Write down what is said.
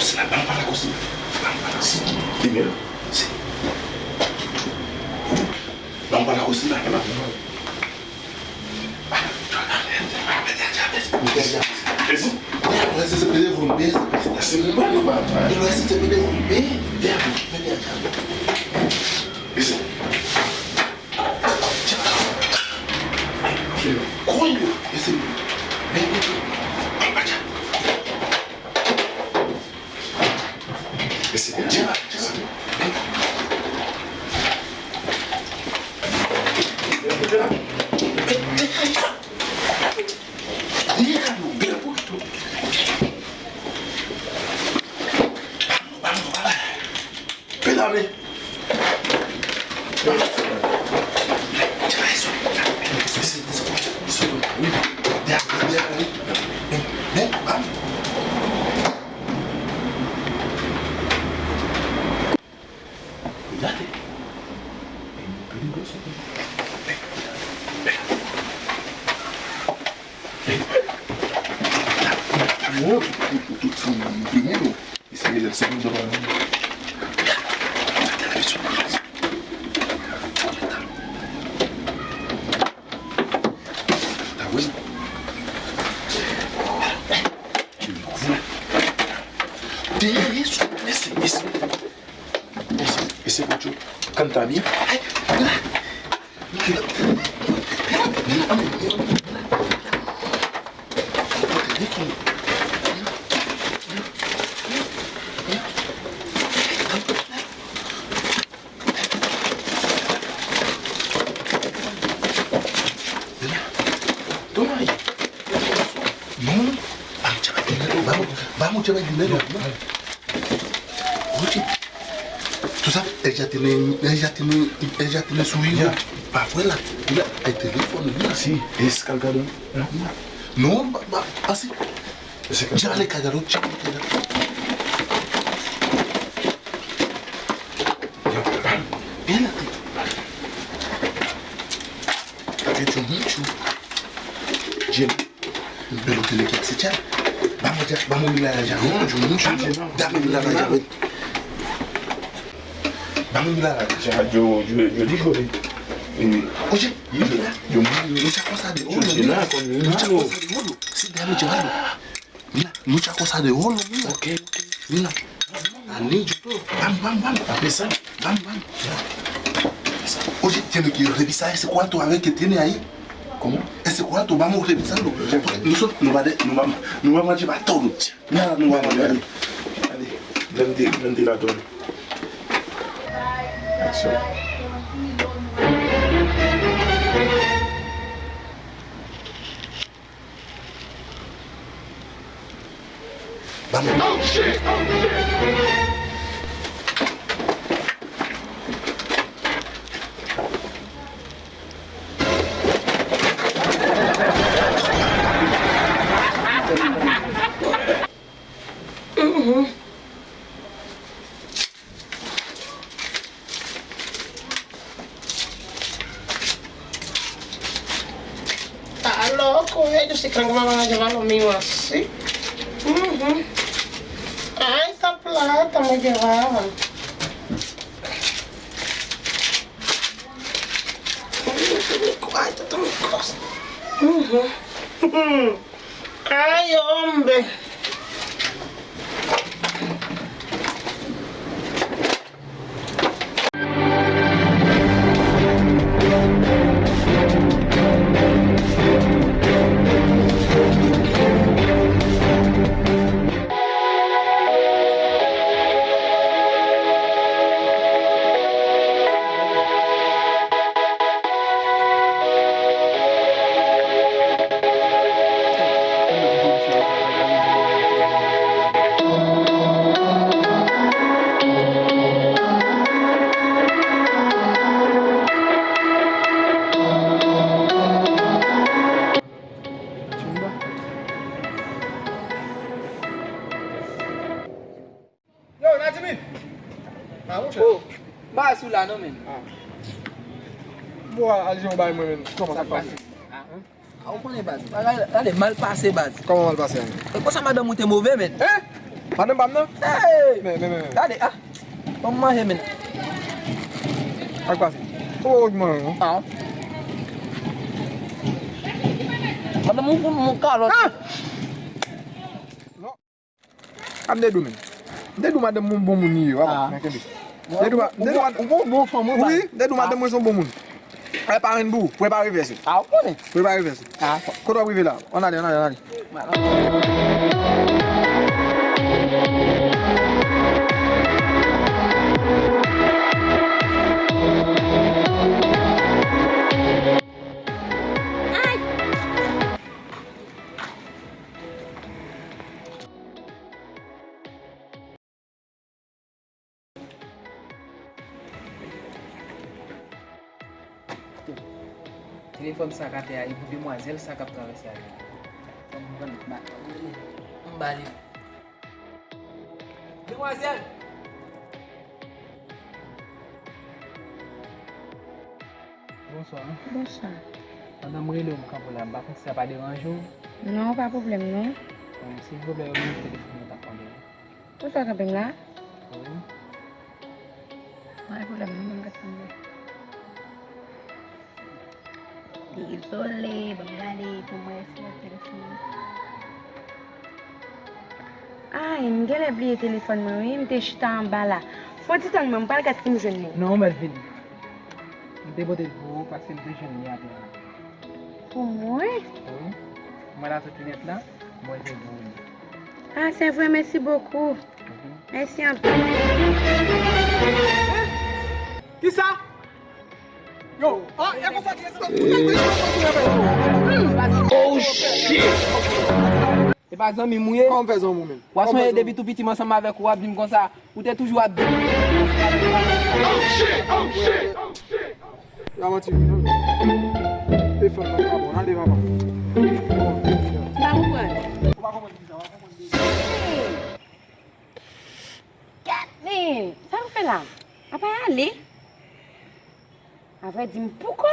cosas, vamos para la cocina. Vamos para la cocina. Primero, sí. Vamos para la cocina, ¿no? Eso. Pero esse se pode romper, essa semana, papai. Pero esse se pode romper. Vem cá. Isso. Coño, esse. Vem cá. Esse. Vem. Perdame. Ven, vamos. Cuídate. Es peligroso. Ven. Primero. Y sigue el segundo para mí. Ese mucho canta bien. Ay, mira. Toma ahí. No, vamos a llevar dinero. Oye, tú sabes, ella tiene su hijo para afuera. Mira, el teléfono, mira. Sí, es cargador. No, va así. Ya le cargaron, Viene. Ha hecho mucho. Jim, pero tiene que acechar. Vamos a mirar allá. Mucho. Dame mirar allá. Vamos a mirar allá. Yo digo, oye, mira, muchas cosas de oro. Muchas cosas de oro. Sí, déjame llevarlo. Mira, muchas cosas de oro, mira. Ok. Mira, anillo, todo. Vamos. A pesar. Vamos. Oye, tiene que revisar ese cuarto a ver qué tiene ahí. ¿Cómo? Ese cuarto, vamos a revisarlo. Porque nosotros no vamos a llevar todo. Nada, no vamos a llevar. Ventilador. Eso. Vamos. Oh shit! Está loco, ellos sí creen que me van a llevar lo mío así. Ay, esa plata me llevaban. Mi cuarto, todas mis cosas. Ay, hombre. Oh, ba sou la non men. Bo al jen bay mwen men, koman sa pase? A ou konen baz? A de mal pase baz. Koman mal pase an? E kwa sa madame ou te mouve men? Madame Bam non? Hey! Mais. Regardez, ah! On mange maintenant. À quoi c'est? Oh, non. Ah! Madame, mon carotte. Non. Am de domaine. De do madame mon bon moun ni yo. Ah. Mais de do Bon femme, oui, de do madame mon son bon moun. Préparez une boue, préparez verser. Ah, on connaît. Préparez verser. Ah, Quand on arrive là, on allez. téléphone ça a été pour demoiselle ça a traversé. Mbali. Demoiselle. Bonsoir. Bonsoir. Madame Relo, par contre, ça pas dérange. Non, pas de problème, non. S'il vous plaît, vous me téléphone d'attendre. Où ça camping là? Oui. Pas de problème, non, je vais attendre. Désolé, regardez, pour moi, c'est le téléphone. Ah, il me a oublié le téléphone, moi, oui, il me chita en bas là. Faut dire que je ne parle pas de ce jeune. Non, Melvin. Je vais vous parce que je suis jeune. Pour moi? Oui. Moi, là, cette lunette là, moi, je vais vous. Ah, c'est vrai, merci beaucoup. Merci un peu. Qui ça? Yo, ah, il y a quoi ça qui est Oh shit! Et par exemple, il mouillé. Comment faisons nous même? Poisson depuis tout petit ensemble avec ou abîme comme ça, ou t'es toujours à deux. Il va mentir. Téléphone, bon, allez, maman. Bah, où mais, ça vous fait là? Après, aller. Après, dis-moi pourquoi?